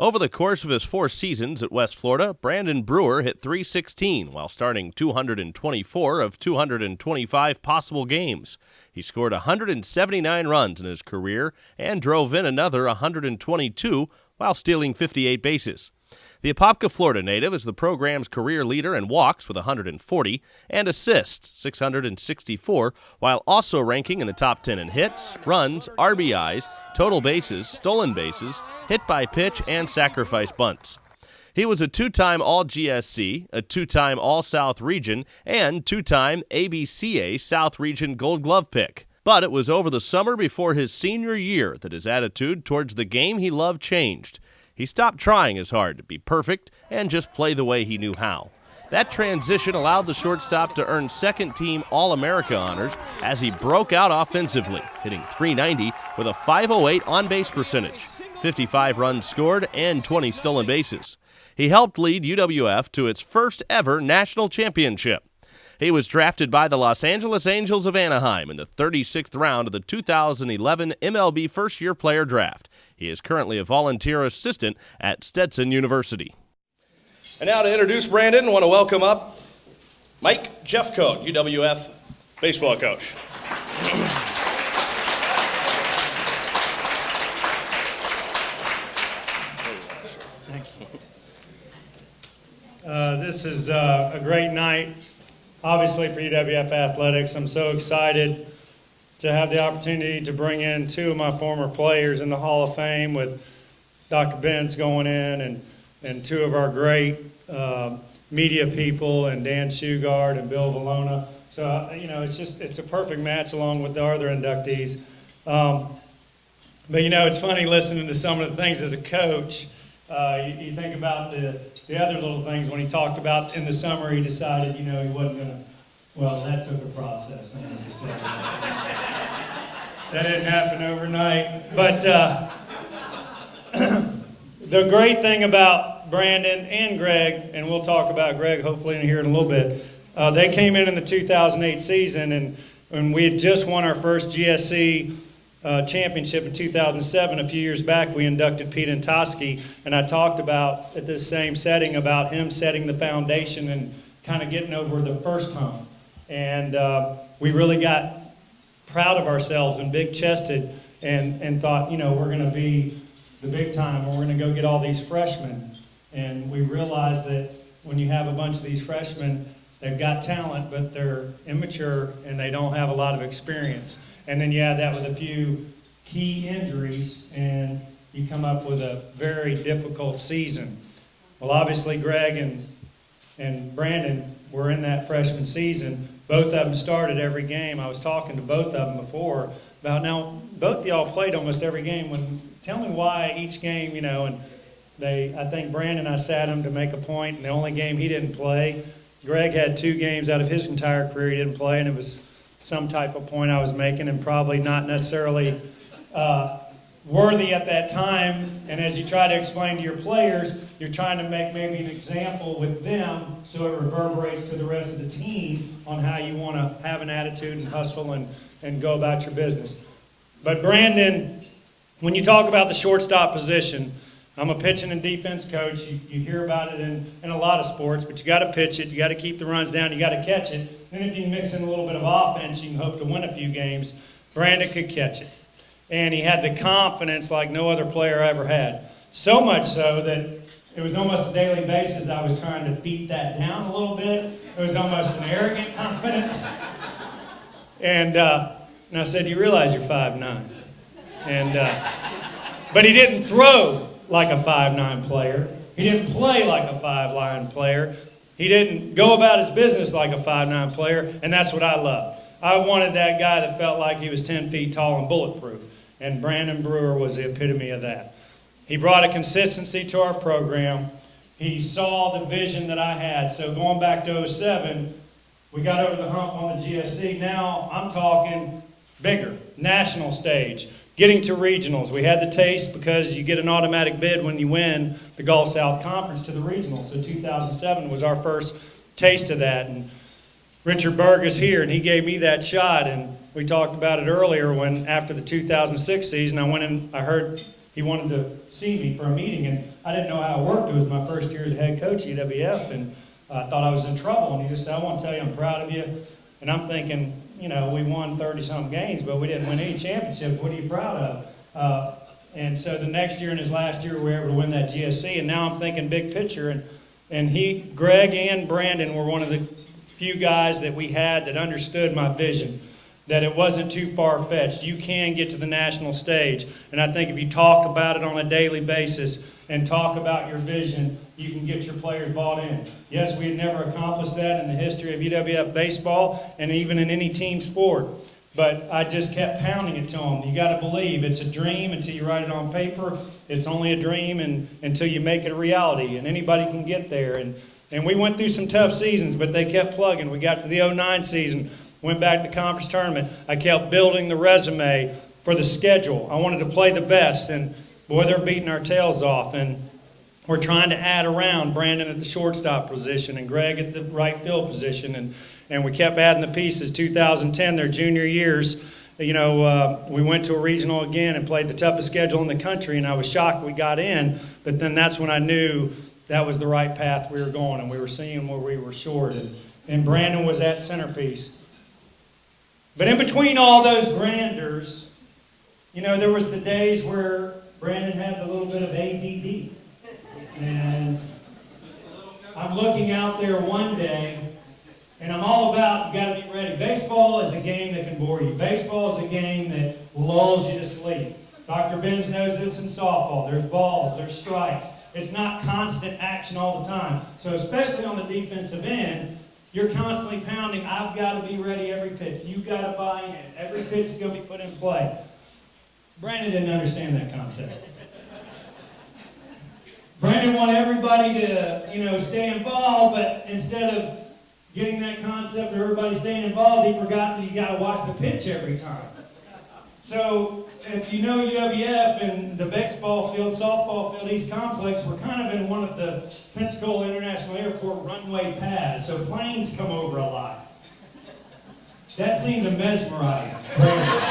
Over the course of his 4 seasons at West Florida, Brandon Brewer hit .316 while starting 224 of 225 possible games. He scored 179 runs in his career and drove in another 122 while stealing 58 bases. The Apopka, Florida native is the program's career leader in walks with 140 and assists, 664, while also ranking in the top 10 in hits, runs, RBIs, total bases, stolen bases, hit by pitch, and sacrifice bunts. He was a 2-time All-GSC, a 2-time All-South Region, and 2-time ABCA South Region Gold Glove pick. But it was over the summer before his senior year that his attitude towards the game he loved changed. He stopped trying as hard to be perfect and just play the way he knew how. That transition allowed the shortstop to earn second-team All-America honors as he broke out offensively, hitting .390 with a .508 on-base percentage, 55 runs scored, and 20 stolen bases. He helped lead UWF to its first ever national championship. He was drafted by the Los Angeles Angels of Anaheim in the 36th round of the 2011 MLB First-Year Player Draft. He is currently a volunteer assistant at Stetson University. And now to introduce Brandon, I want to welcome up Mike Jeffcoat, UWF baseball coach. Thank you. This is a great night, obviously, for UWF Athletics. I'm so excited to have the opportunity to bring in 2 of my former players in the Hall of Fame, with Dr. Benz going in and 2 of our great media people, and Dan Shugart and Bill Valona. So, it's a perfect match along with the other inductees. But, it's funny listening to some of the things as a coach. You think about the other little things when he talked about in the summer he decided, he wasn't going to, well, that took a process. That didn't happen overnight. But the great thing about Brandon and Greg, and we'll talk about Greg hopefully in a little bit, they came in the 2008 season, and we had just won our first GSC championship in 2007. A few years back, we inducted Pete Antosky, and I talked about at this same setting about him setting the foundation and kind of getting over the first hump. And we really got proud of ourselves and big-chested and thought, we're going to be the big time, and we're going to go get all these freshmen. And we realized that when you have a bunch of these freshmen, they've got talent, but they're immature and they don't have a lot of experience. And then you add that with a few key injuries, and you come up with a very difficult season. Well, obviously, Greg and Brandon were in that freshman season. Both of them started every game. I was talking to both of them before about, now, both of y'all played almost every game. Tell me why each game, and I think Brandon, I sat him to make a point, and the only game he didn't play, Greg had 2 games out of his entire career he didn't play, and it was some type of point I was making, and probably not necessarily worthy at that time. And as you try to explain to your players, you're trying to make maybe an example with them so it reverberates to the rest of the team on how you want to have an attitude and hustle and go about your business. But Brandon, when you talk about the shortstop position, I'm a pitching and defense coach. You hear about it in a lot of sports, but you got to pitch it. You got to keep the runs down. You got to catch it. Then if you mix in a little bit of offense, you can hope to win a few games. Brandon could catch it. And he had the confidence like no other player I ever had. So much so that it was almost a daily basis I was trying to beat that down a little bit. It was almost an arrogant confidence. And I said, you realize you're 5'9". But he didn't throw like a 5'9" player. He didn't play like a 5'9" player. He didn't go about his business like a 5'9" player, and that's what I love. I wanted that guy that felt like he was 10 feet tall and bulletproof, and Brandon Brewer was the epitome of that. He brought a consistency to our program. He saw the vision that I had. So going back to 2007, we got over the hump on the GSC. Now I'm talking bigger, national stage. Getting to regionals. We had the taste because you get an automatic bid when you win the Gulf South Conference to the regionals. So 2007 was our first taste of that. And Richard Berg is here, and he gave me that shot. And we talked about it earlier when after the 2006 season, I went in, I heard he wanted to see me for a meeting. And I didn't know how it worked. It was my first year as head coach at UWF, and I thought I was in trouble. And he just said, I want to tell you I'm proud of you. And I'm thinking, you know, we won 30-some games, but we didn't win any championships. What are you proud of? And so the next year and his last year, we were able to win that GSC. And now I'm thinking big picture. And Greg and Brandon were one of the few guys that we had that understood my vision, that it wasn't too far-fetched. You can get to the national stage. And I think if you talk about it on a daily basis and talk about your vision, you can get your players bought in. Yes, we had never accomplished that in the history of UWF baseball and even in any team sport. But I just kept pounding it to them. You got to believe it's a dream until you write it on paper. It's only a dream until you make it a reality. And anybody can get there. And we went through some tough seasons, but they kept plugging. We got to the 09 season, went back to the conference tournament. I kept building the resume for the schedule. I wanted to play the best. And boy, they're beating our tails off. And we're trying to add around Brandon at the shortstop position and Greg at the right field position. And we kept adding the pieces. 2010, their junior years, you know, we went to a regional again and played the toughest schedule in the country, and I was shocked we got in. But then that's when I knew that was the right path we were going, and we were seeing where we were short. And Brandon was that centerpiece. But in between all those grandeurs, you know, there was the days where Brandon had a little bit of ADD. And I'm looking out there one day, and I'm all about, you got to be ready. Baseball is a game that can bore you. Baseball is a game that lulls you to sleep. Dr. Benz knows this in softball. There's balls, there's strikes. It's not constant action all the time. So especially on the defensive end, you're constantly pounding, I've got to be ready every pitch. You've got to buy in. Every pitch is going to be put in play. Brandon didn't understand that concept. Brandon wanted everybody to, you know, stay involved, but instead of getting that concept of everybody staying involved, he forgot that you got to watch the pitch every time. So if you know UWF and the baseball field, softball field, East Complex, we're kind of in one of the Pensacola International Airport runway paths, so planes come over a lot. That seemed to mesmerize Brandon.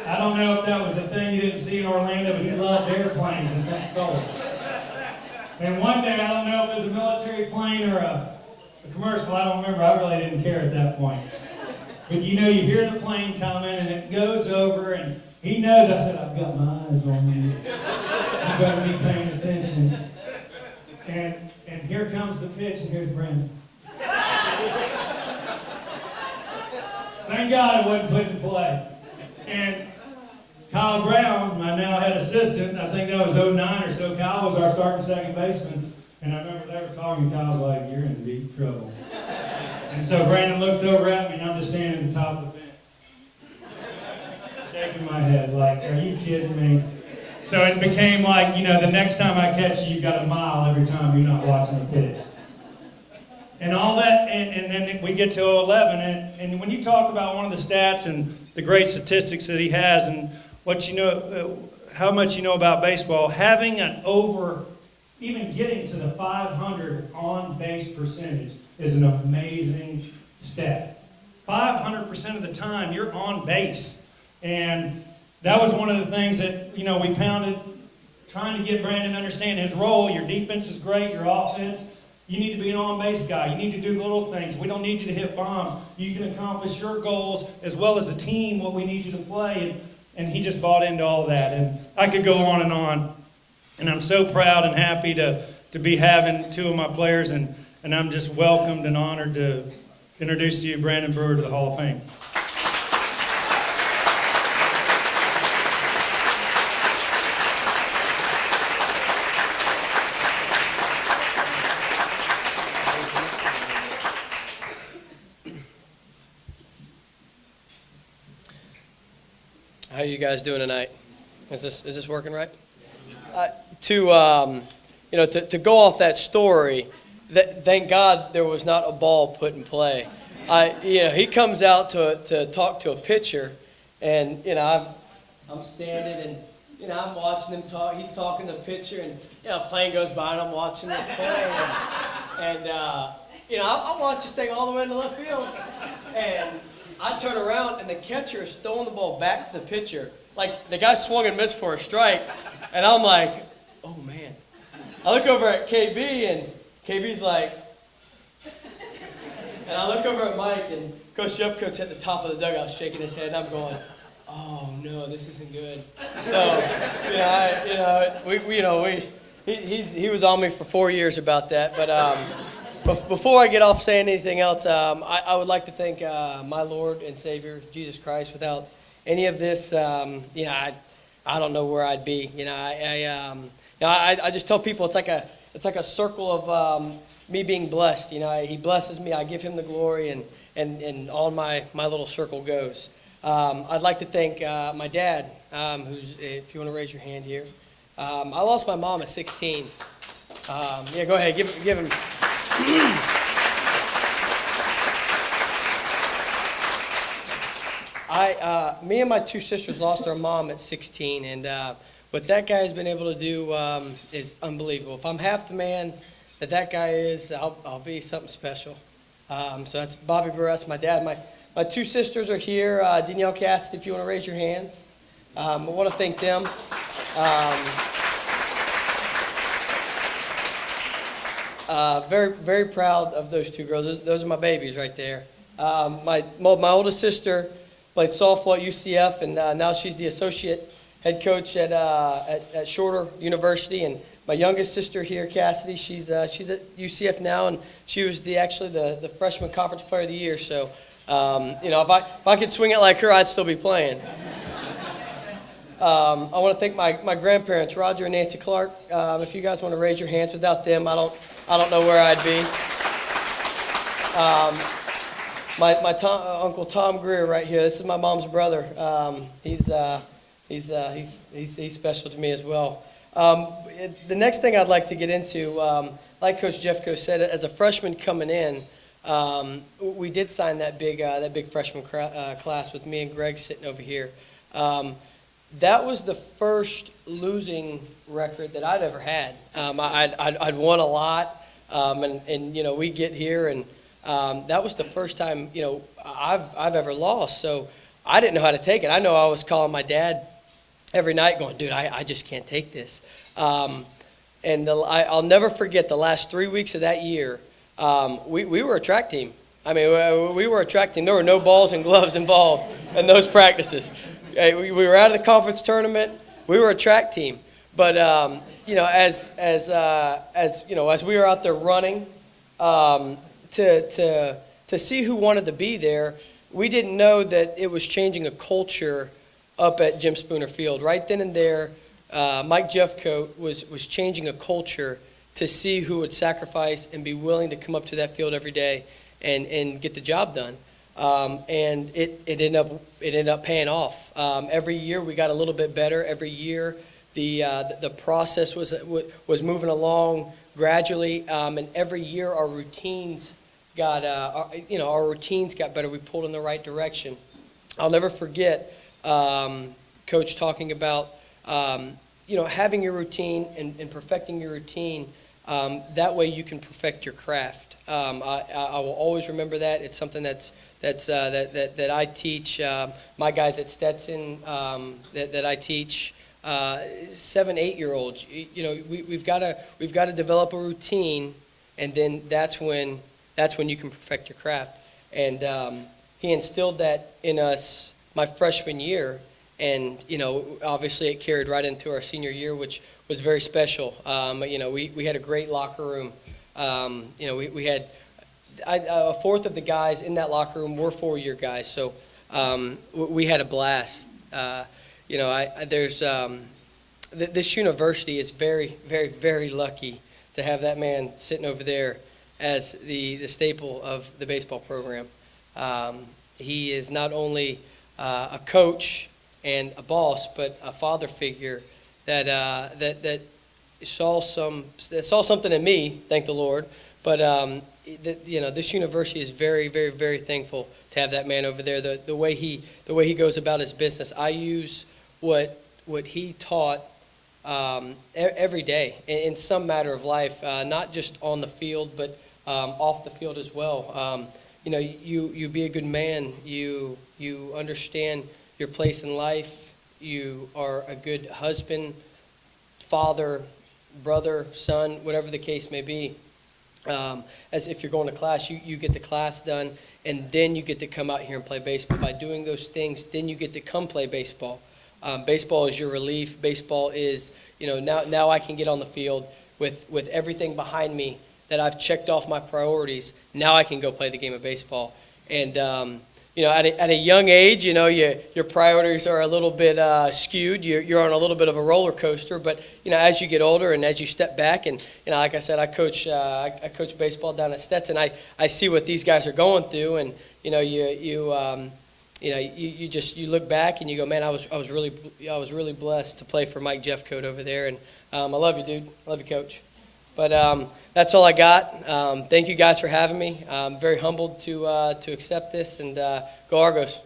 I don't know if that was a thing you didn't see in Orlando, but he loved airplanes in Pensacola. And one day, I don't know if it was a military plane or a commercial, I don't remember, I really didn't care at that point. But you know, you hear the plane coming and it goes over and he knows, I said, I've got my eyes on you. You better be paying attention. And here comes the pitch and here's Brandon. Thank God it wasn't put in play. And Kyle Brown, my now head assistant, I think that was 09 or so, Kyle was our starting second baseman. And I remember they were calling me, Kyle's like, you're in deep trouble. And so Brandon looks over at me and I'm just standing at the top of the bench. Shaking my head like, are you kidding me? So it became like, you know, the next time I catch you, you've got a mile every time you're not watching the pitch. And all that, and then we get to 11, and when you talk about one of the stats and the great statistics that he has and what you know, how much you know about baseball, having an over, even getting to the 500 on-base percentage is an amazing stat. 500% of the time, you're on base. And that was one of the things that, you know, we pounded, trying to get Brandon to understand his role. Your defense is great, your offense. You need to be an on-base guy. You need to do the little things. We don't need you to hit bombs. You can accomplish your goals as well as a team, what we need you to play. And he just bought into all that. And I could go on. And I'm so proud and happy to be having two of my players. And I'm just welcomed and honored to introduce to you Brandon Brewer to the Hall of Fame. How are you guys doing tonight? Is this working right? To go off that story, thank God there was not a ball put in play. He comes out to talk to a pitcher, and I'm standing and I'm watching him talk. He's talking to the pitcher, and a plane goes by, and I'm watching this play, and I watch this thing all the way to the left field, and I turn around, and the catcher is throwing the ball back to the pitcher. Like, the guy swung and missed for a strike, And I'm like, oh, man. I look over at KB, and KB's like, and I look over at Mike, and Coach Jeffcoat's at the top of the dugout shaking his head, and I'm going, oh, no, this isn't good. So, he was on me for 4 years about that. But before I get off saying anything else, I would like to thank my Lord and Savior, Jesus Christ. Without any of this, I don't know where I'd be. I just tell people it's like a circle of me being blessed. He blesses me, I give him the glory, and on my little circle goes. I'd like to thank my dad, who's, if you want to raise your hand here. I lost my mom at 16. Go ahead, give him. Me and my two sisters lost our mom at 16, and what that guy has been able to do is unbelievable. If I'm half the man that guy is, I'll be something special. So that's Bobby Brewer, that's my dad. My two sisters are here. Danielle, Cassidy, if you want to raise your hands. I want to thank them. Very, very proud of those two girls. Those are my babies right there. My oldest sister played softball at UCF, and now she's the associate head coach at Shorter University. And my youngest sister here, Cassidy, she's at UCF now, and she was actually the freshman conference player of the year. So, if I could swing it like her, I'd still be playing. I want to thank my grandparents, Roger and Nancy Clark. If you guys want to raise your hands, without them, I don't know where I'd be. Uncle Tom Greer right here. This is my mom's brother. He's special to me as well. The next thing I'd like to get into, like Coach Jeffco said, as a freshman coming in, we did sign that big freshman class with me and Greg sitting over here. That was the first losing record that I'd ever had. I'd won a lot, and we get here, and that was the first time I've ever lost. So I didn't know how to take it. I know I was calling my dad every night, going, "Dude, I just can't take this." I'll never forget the last 3 weeks of that year. We were a track team. I mean, we were a track team. There were no balls and gloves involved in those practices. We were out of the conference tournament. We were a track team, but as we were out there running, to see who wanted to be there, we didn't know that it was changing a culture up at Jim Spooner Field. Right then and there, Mike Jeffcoat was changing a culture to see who would sacrifice and be willing to come up to that field every day and get the job done. And it ended up paying off. Every year we got a little bit better. Every year the process was moving along gradually, and every year our routines got better. We pulled in the right direction. I'll never forget Coach talking about having your routine and perfecting your routine. That way you can perfect your craft. I will always remember that. It's something that I teach my guys at Stetson, that I teach 7-8-year-olds. We've got to develop a routine, and then that's when you can perfect your craft. And he instilled that in us my freshman year, and obviously it carried right into our senior year, which was very special. We had a great locker room. We had a fourth of the guys in that locker room were 4-year guys, so we had a blast. This university is very, very, very lucky to have that man sitting over there as the staple of the baseball program. He is not only a coach and a boss, but a father figure that saw something in me. Thank the Lord. But this university is very, very, very thankful to have that man over there. The way he goes about his business, I use what he taught every day in some matter of life, not just on the field, but off the field as well. You be a good man. You understand your place in life. You are a good husband, father, brother, son, whatever the case may be. As if you're going to class, you get the class done, and then you get to come out here and play baseball. By doing those things, then you get to come play baseball. Baseball is your relief. Baseball is, now I can get on the field with everything behind me that I've checked off my priorities. Now I can go play the game of baseball. And, at a young age, your priorities are a little bit skewed. You're on a little bit of a roller coaster. But, as you get older and as you step back, and, like I said, I coach baseball down at Stetson. I see what these guys are going through, and, you look back and you go, man, I was really blessed to play for Mike Jeffcoat over there. And I love you, dude. I love you, Coach. But that's all I got. Thank you guys for having me. I'm very humbled to accept this, and go Argos.